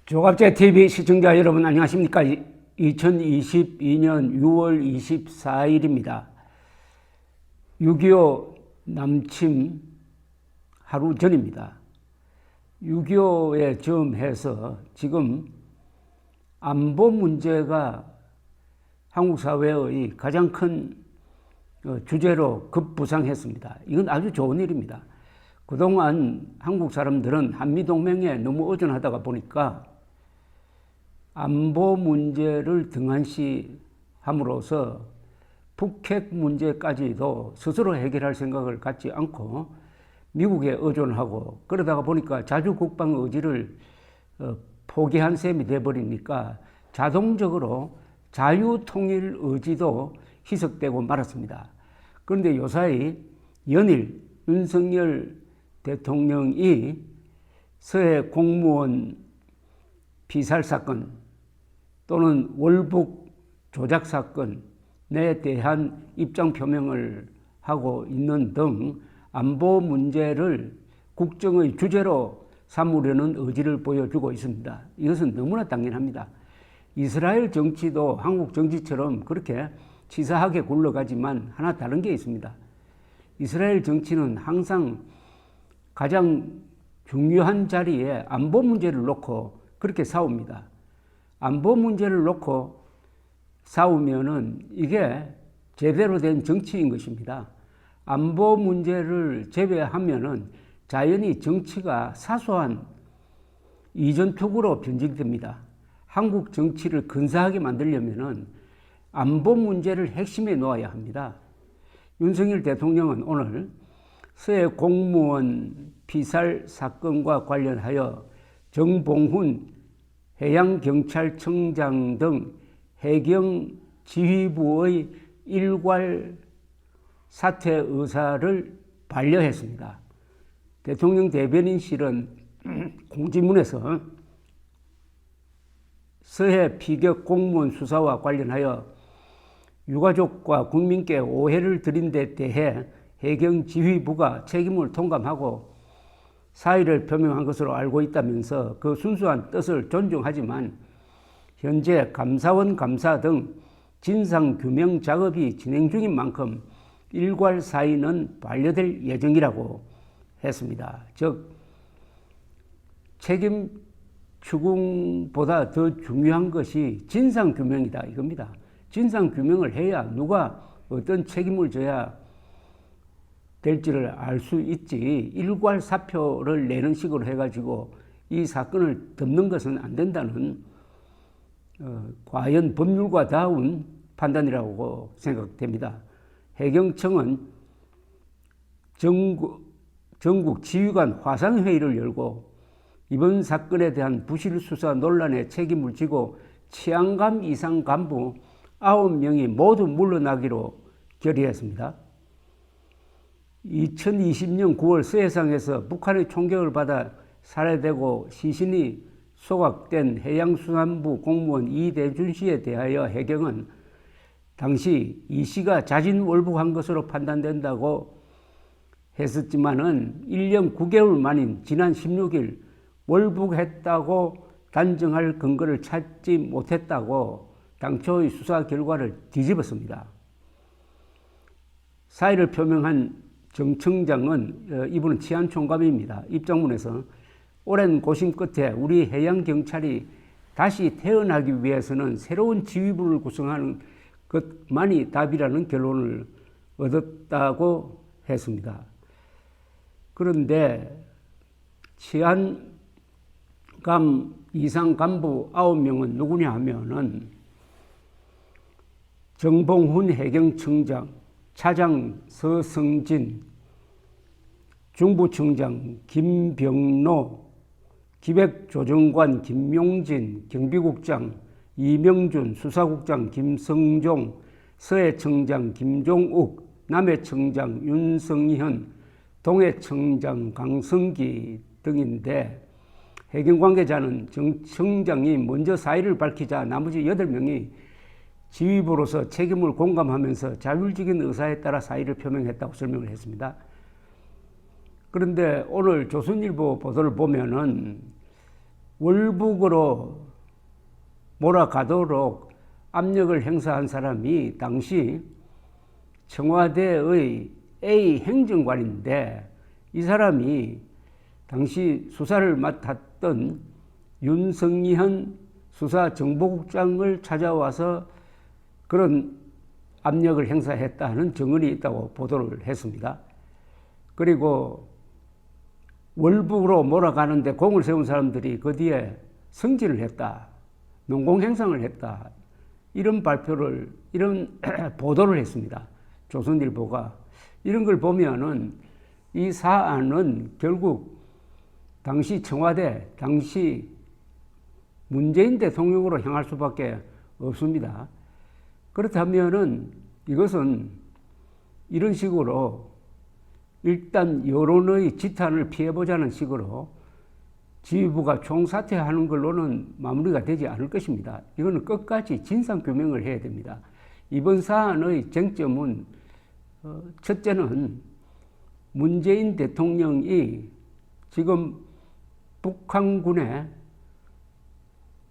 조갑제TV 시청자 여러분 안녕하십니까? 2022년 6월 24일입니다. 6.25 남침 하루 전입니다. 6.25에 점해서 지금 안보 문제가 한국 사회의 가장 큰 주제로 급부상했습니다. 이건 아주 좋은 일입니다. 그동안 한국 사람들은 한미동맹에 너무 의존하다가 보니까 안보 문제를 등한시함으로써 북핵 문제까지도 스스로 해결할 생각을 갖지 않고 미국에 의존하고 그러다가 보니까 자주국방 의지를 포기한 셈이 돼버리니까 자동적으로 자유통일 의지도 희석되고 말았습니다. 그런데 요사이 연일 윤석열 대통령이 서해 공무원 피살 사건 또는 월북 조작 사건에 대한 입장 표명을 하고 있는 등 안보 문제를 국정의 주제로 삼으려는 의지를 보여주고 있습니다. 이것은 너무나 당연합니다. 이스라엘 정치도 한국 정치처럼 그렇게 치사하게 굴러가지만 하나 다른 게 있습니다. 이스라엘 정치는 항상 가장 중요한 자리에 안보 문제를 놓고 그렇게 싸웁니다. 안보 문제를 놓고 싸우면은 이게 제대로 된 정치인 것입니다. 안보 문제를 제외하면은 자연히 정치가 사소한 이전투구로 변질됩니다. 한국 정치를 근사하게 만들려면은 안보 문제를 핵심에 놓아야 합니다. 윤석열 대통령은 오늘 서해 공무원 피살 사건과 관련하여 정봉훈 해양경찰청장 등 해경지휘부의 일괄 사퇴 의사를 반려했습니다. 대통령 대변인실은 공지문에서 서해 피격 공무원 수사와 관련하여 유가족과 국민께 오해를 드린 데 대해 해경지휘부가 책임을 통감하고 사의를 표명한 것으로 알고 있다면서 그 순수한 뜻을 존중하지만 현재 감사원 감사 등 진상규명 작업이 진행 중인 만큼 일괄 사의는 반려될 예정이라고 했습니다. 즉 책임 추궁보다 더 중요한 것이 진상규명이다 이겁니다. 진상규명을 해야 누가 어떤 책임을 져야 될지를 알 수 있지 일괄 사표를 내는 식으로 해가지고 이 사건을 덮는 것은 안 된다는 과연 법률가다운 판단이라고 생각됩니다. 해경청은 전국 지휘관 화상회의를 열고 이번 사건에 대한 부실 수사 논란에 책임을 지고 치안감 이상 간부 9명이 모두 물러나기로 결의했습니다. 2020년 9월 서해상에서 북한의 총격을 받아 살해되고 시신이 소각된 해양수산부 공무원 이대준 씨에 대하여 해경은 당시 이 씨가 자진 월북한 것으로 판단된다고 했었지만은 1년 9개월 만인 지난 16일 월북했다고 단정할 근거를 찾지 못했다고 당초의 수사 결과를 뒤집었습니다. 사의를 표명한 정 청장은 이분은 치안총감입니다. 입장문에서 오랜 고심 끝에 우리 해양경찰이 다시 태어나기 위해서는 새로운 지휘부를 구성하는 것만이 답이라는 결론을 얻었다고 했습니다. 그런데 치안감 이상 간부 9명은 누구냐 하면은 정봉훈 해경청장, 차장 서성진, 중부청장 김병로, 기획조정관 김용진, 경비국장 이명준, 수사국장 김성종, 서해청장 김종욱, 남해청장 윤성현, 동해청장 강성기 등인데 해경 관계자는 정 청장이 먼저 사의를 밝히자 나머지 8명이 지휘부로서 책임을 공감하면서 자율적인 의사에 따라 사의를 표명했다고 설명을 했습니다. 그런데 오늘 조선일보 보도를 보면은 월북으로 몰아가도록 압력을 행사한 사람이 당시 청와대의 A 행정관인데, 이 사람이 당시 수사를 맡았던 윤석열 수사정보국장을 찾아와서 그런 압력을 행사했다는 증언이 있다고 보도를 했습니다. 그리고 월북으로 몰아가는데 공을 세운 사람들이 그 뒤에 승진을 했다, 농공행상을 했다, 이런 발표를, 이런 보도를 했습니다. 조선일보가. 이런 걸 보면은 이 사안은 결국 당시 청와대, 당시 문재인 대통령으로 향할 수밖에 없습니다. 그렇다면은 이것은 이런 식으로 일단 여론의 지탄을 피해보자는 식으로 지휘부가 총사퇴하는 걸로는 마무리가 되지 않을 것입니다. 이거는 끝까지 진상규명을 해야 됩니다. 이번 사안의 쟁점은 첫째는 문재인 대통령이 지금 북한군에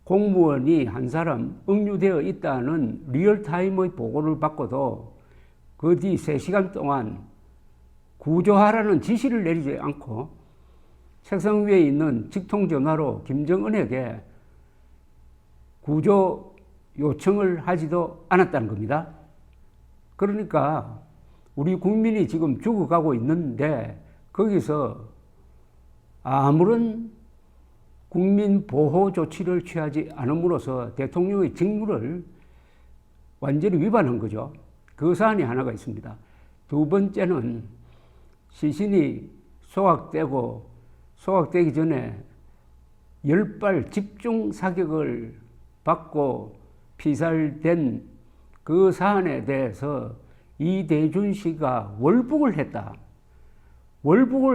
공무원이 한 사람 억류되어 있다는 리얼타임의 보고를 받고도 그 뒤 3시간 동안 구조하라는 지시를 내리지 않고 책상 위에 있는 직통전화로 김정은에게 구조 요청을 하지도 않았다는 겁니다. 그러니까 우리 국민이 지금 죽어가고 있는데 거기서 아무런 국민 보호 조치를 취하지 않음으로써 대통령의 직무를 완전히 위반한 거죠. 그 사안이 하나가 있습니다. 두 번째는 시신이 소각되기 전에 10발 집중 사격을 받고 피살된 그 사안에 대해서 이대준 씨가 월북을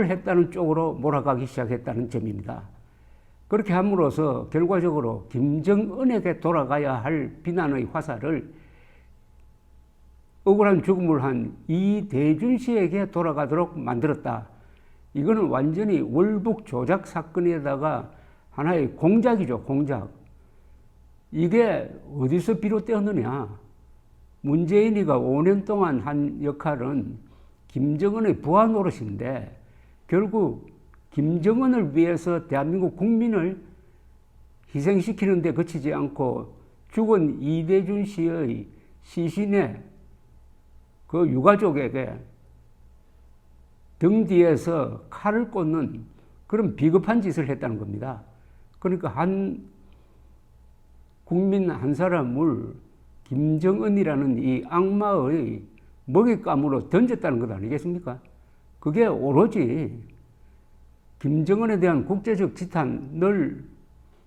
했다는 쪽으로 몰아가기 시작했다는 점입니다. 그렇게 함으로써 결과적으로 김정은에게 돌아가야 할 비난의 화살을 억울한 죽음을 한 이대준 씨에게 돌아가도록 만들었다. 이거는 완전히 월북 조작 사건에다가 하나의 공작이죠, 공작. 이게 어디서 비롯되었느냐? 문재인이가 5년 동안 한 역할은 김정은의 부하 노릇인데 결국 김정은을 위해서 대한민국 국민을 희생시키는 데 그치지 않고 죽은 이대준 씨의 시신에 그 유가족에게 등 뒤에서 칼을 꽂는 그런 비겁한 짓을 했다는 겁니다. 그러니까 한 국민 한 사람을 김정은이라는 이 악마의 먹잇감으로 던졌다는 것 아니겠습니까? 그게 오로지 김정은에 대한 국제적 지탄을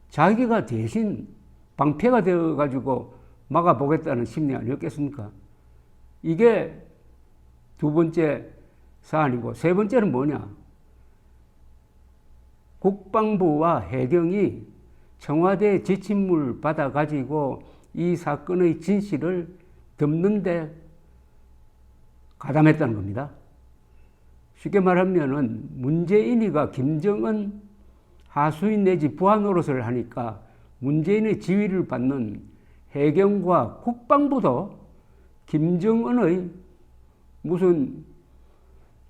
자기가 대신 방패가 되어가지고 막아보겠다는 심리 아니었겠습니까? 이게 두 번째 사안이고, 세 번째는 뭐냐? 국방부와 해경이 청와대 지침을 받아가지고 이 사건의 진실을 덮는데 가담했다는 겁니다. 쉽게 말하면은 문재인이가 김정은 하수인 내지 부하 노릇을 하니까 문재인의 지휘를 받는 해경과 국방부도 김정은의 무슨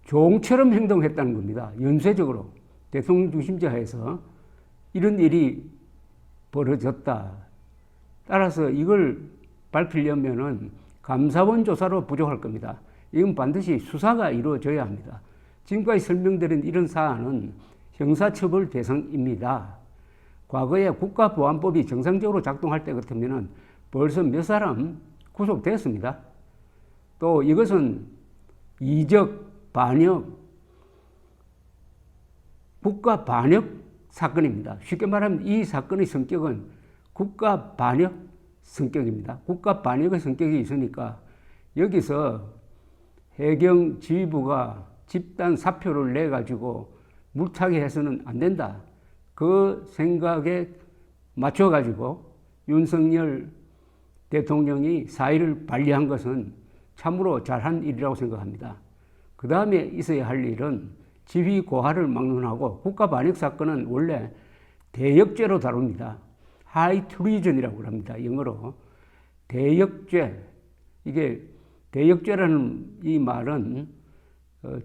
종처럼 행동했다는 겁니다. 연쇄적으로 대통령 중심제하에서 이런 일이 벌어졌다. 따라서 이걸 밝히려면은 감사원 조사로 부족할 겁니다. 이건 반드시 수사가 이루어져야 합니다. 지금까지 설명드린 이런 사안은 형사처벌 대상입니다. 과거에 국가보안법이 정상적으로 작동할 때 같으면 벌써 몇 사람 구속됐습니다. 또 이것은 이적, 반역, 국가 반역 사건입니다. 쉽게 말하면 이 사건의 성격은 국가 반역 성격입니다. 국가 반역의 성격이 있으니까 여기서 해경 지휘부가 집단 사표를 내가지고 물타기 해서는 안 된다. 그 생각에 맞춰가지고 윤석열 대통령이 사의를 발리한 것은 참으로 잘한 일이라고 생각합니다. 그 다음에 있어야 할 일은 지휘 고하를 막론하고 국가 반역 사건은 원래 대역죄로 다룹니다. 하이 트리전이라고 합니다. 영어로. 대역죄. 이게 대역죄라는 이 말은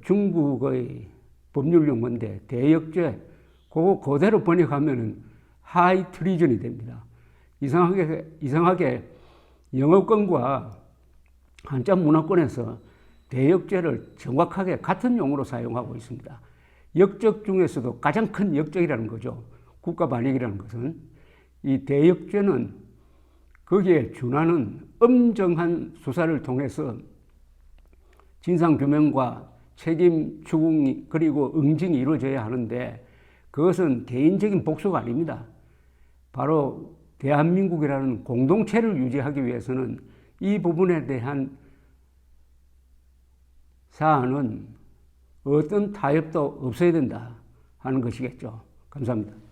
중국의 법률 용어인데 대역죄. 그거 그대로 번역하면은 하이 트리전이 됩니다. 이상하게 영어권과 한자 문화권에서 대역죄를 정확하게 같은 용어로 사용하고 있습니다. 역적 중에서도 가장 큰 역적이라는 거죠. 국가 반역이라는 것은. 이 대역죄는 거기에 준하는 엄정한 수사를 통해서 진상규명과 책임 추궁 그리고 응징이 이루어져야 하는데 그것은 개인적인 복수가 아닙니다. 바로 대한민국이라는 공동체를 유지하기 위해서는 이 부분에 대한 사안은 어떤 타협도 없어야 된다 하는 것이겠죠. 감사합니다.